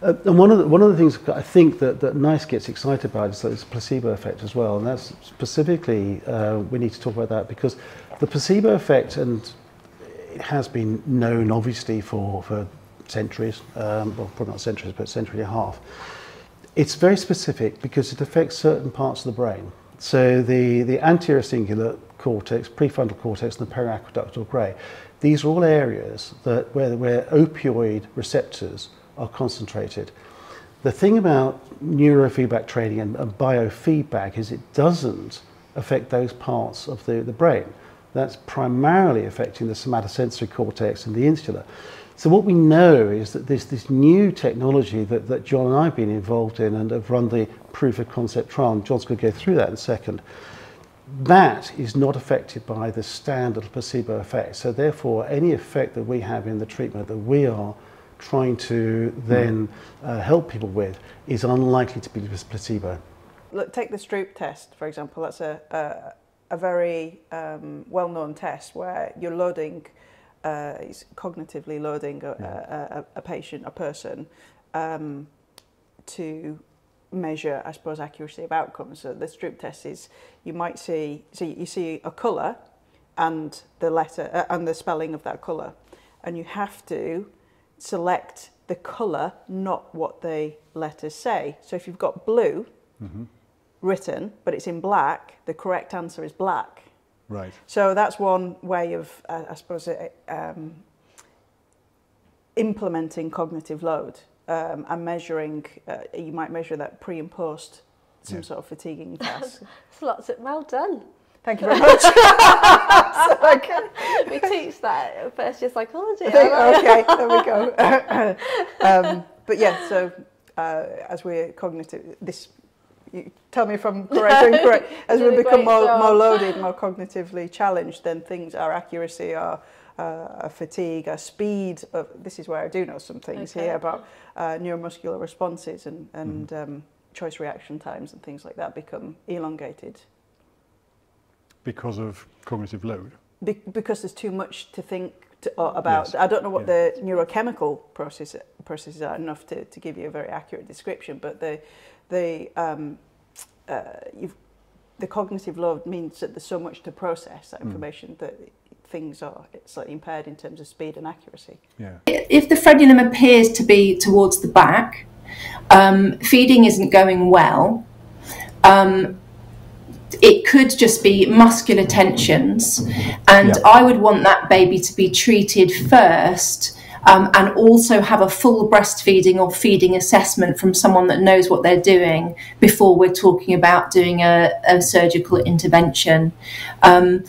And one of the things I think that NICE gets excited about is this placebo effect as well, and that's specifically we need to talk about that, because the placebo effect, and it has been known obviously for centuries, well probably not centuries, but a century and a half. It's very specific because it affects certain parts of the brain. So the anterior cingulate cortex, prefrontal cortex, and the periaqueductal grey, these are all areas where opioid receptors are concentrated. The thing about neurofeedback training and biofeedback is it doesn't affect those parts of the brain. That's primarily affecting the somatosensory cortex and the insula. So what we know is that this new technology that John and I have been involved in and have run the proof of concept trial, and John's going to go through that in a second, that is not affected by the standard placebo effect. So therefore, any effect that we have in the treatment that we are trying to then help people with is unlikely to be placebo. Look, take the Stroop test, for example. That's a very well-known test where you're loading, it's cognitively loading a patient, a person, to measure, I suppose, accuracy of outcomes. So the Stroop test is, you might see, so you see a colour and the letter and the spelling of that colour, and you have to select the colour, not what the letters say. So if you've got blue written, but it's in black, the correct answer is black. Right. So that's one way of, I suppose, implementing cognitive load and measuring. You might measure that pre and post some sort of fatiguing task. That's lots of, well done. Thank you very much. We teach that at first year psychology. Okay, there we go. But yeah, so as we're cognitive, you tell me if I'm correct or incorrect. As we become more loaded, more cognitively challenged, then things, our accuracy, our fatigue, our speed. This is where I do know some things here about neuromuscular responses and choice reaction times and things like that become elongated. Because of cognitive load? Because there's too much to think about. Yes. I don't know what the neurochemical processes are enough to give you a very accurate description, but the cognitive load means that there's so much to process that information that things are slightly impaired in terms of speed and accuracy. Yeah. If the frenulum appears to be towards the back, feeding isn't going well, it could just be muscular tensions, and I would want that baby to be treated first, and also have a full breastfeeding or feeding assessment from someone that knows what they're doing before we're talking about doing a surgical intervention. I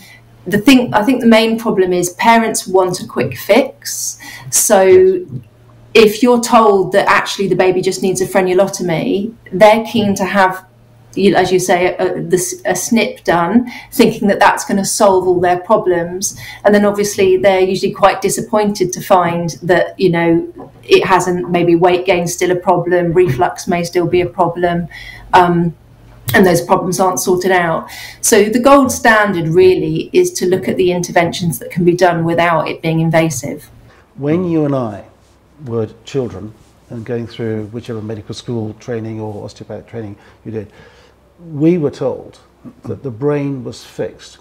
think the main problem is parents want a quick fix. So if you're told that actually the baby just needs a frenulotomy, they're keen to have, as you say, a snip done, thinking that that's going to solve all their problems. And then obviously they're usually quite disappointed to find that, it hasn't, maybe weight gain's still a problem, reflux may still be a problem, and those problems aren't sorted out. So the gold standard really is to look at the interventions that can be done without it being invasive. When you and I were children and going through whichever medical school training or osteopathic training you did, we were told that the brain was fixed,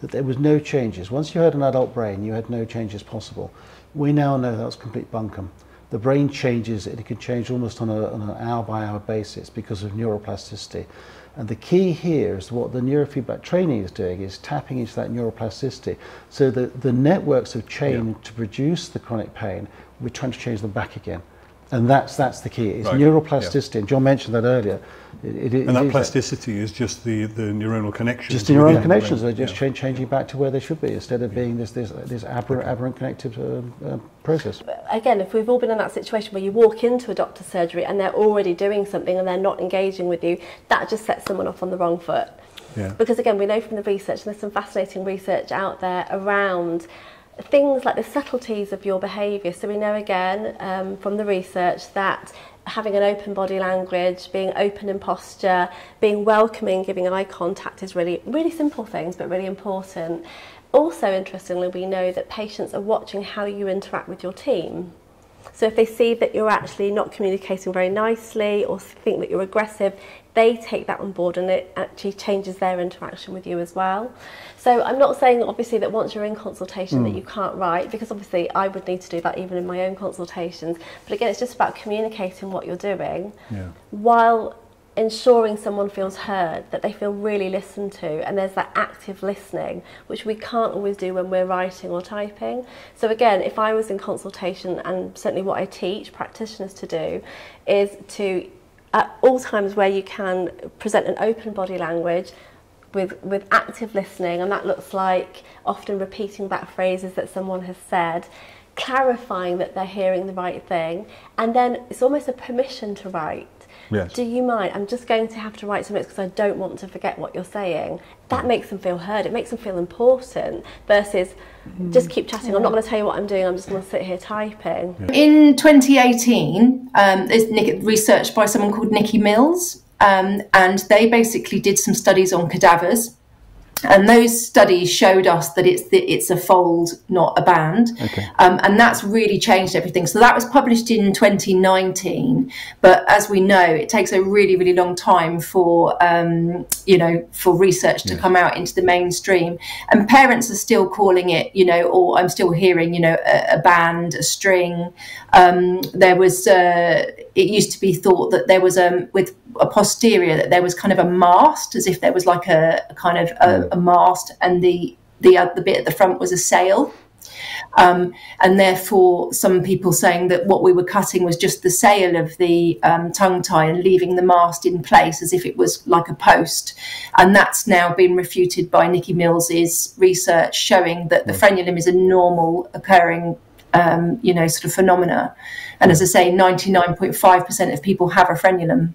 that there was no changes. Once you had an adult brain, you had no changes possible. We now know that's complete bunkum. The brain changes, and it can change almost on an hour-by-hour basis because of neuroplasticity. And the key here is what the neurofeedback training is doing, is tapping into that neuroplasticity. So the networks have changed to produce the chronic pain, we're trying to change them back again. And that's the key. It's neuroplasticity, and John mentioned that earlier. And that plasticity is just the neuronal connections. Just the neuronal connections. They're just changing back to where they should be, instead of being this aberrant connective process. Again, if we've all been in that situation where you walk into a doctor's surgery and they're already doing something and they're not engaging with you, that just sets someone off on the wrong foot. Yeah. Because again, we know from the research, and there's some fascinating research out there around things like the subtleties of your behaviour. So we know again from the research that having an open body language, being open in posture, being welcoming, giving eye contact is really, really simple things, but really important. Also, interestingly, we know that patients are watching how you interact with your team. So if they see that you're actually not communicating very nicely or think that you're aggressive, they take that on board and it actually changes their interaction with you as well. So I'm not saying obviously that once you're in consultation that you can't write, because obviously I would need to do that even in my own consultations. But again, it's just about communicating what you're doing while ensuring someone feels heard, that they feel really listened to, and there's that active listening, which we can't always do when we're writing or typing. So again, if I was in consultation, and certainly what I teach practitioners to do, is to, at all times where you can, present an open body language with active listening, and that looks like often repeating back phrases that someone has said, clarifying that they're hearing the right thing, and then it's almost a permission to write. Yes. Do you mind? I'm just going to have to write some notes because I don't want to forget what you're saying. That makes them feel heard. It makes them feel important versus just keep chatting. I'm not going to tell you what I'm doing. I'm just going to sit here typing. In 2018, there's research by someone called Nikki Mills, and they basically did some studies on cadavers. And those studies showed us that it's a fold, not a band. Okay. And that's really changed everything. So that was published in 2019. But as we know, it takes a really, really long time for, for research to come out into the mainstream. And parents are still calling it, or I'm still hearing, a band, a string. There was, it used to be thought that there was, with a posterior, that there was kind of a mast, as if there was like a kind of a mast, and the bit at the front was a sail, and therefore some people saying that what we were cutting was just the sail of the tongue tie and leaving the mast in place as if it was like a post. And that's now been refuted by Nikki Mills's research, showing that the frenulum is a normal occurring sort of phenomena. And as I say, 99.5% of people have a frenulum.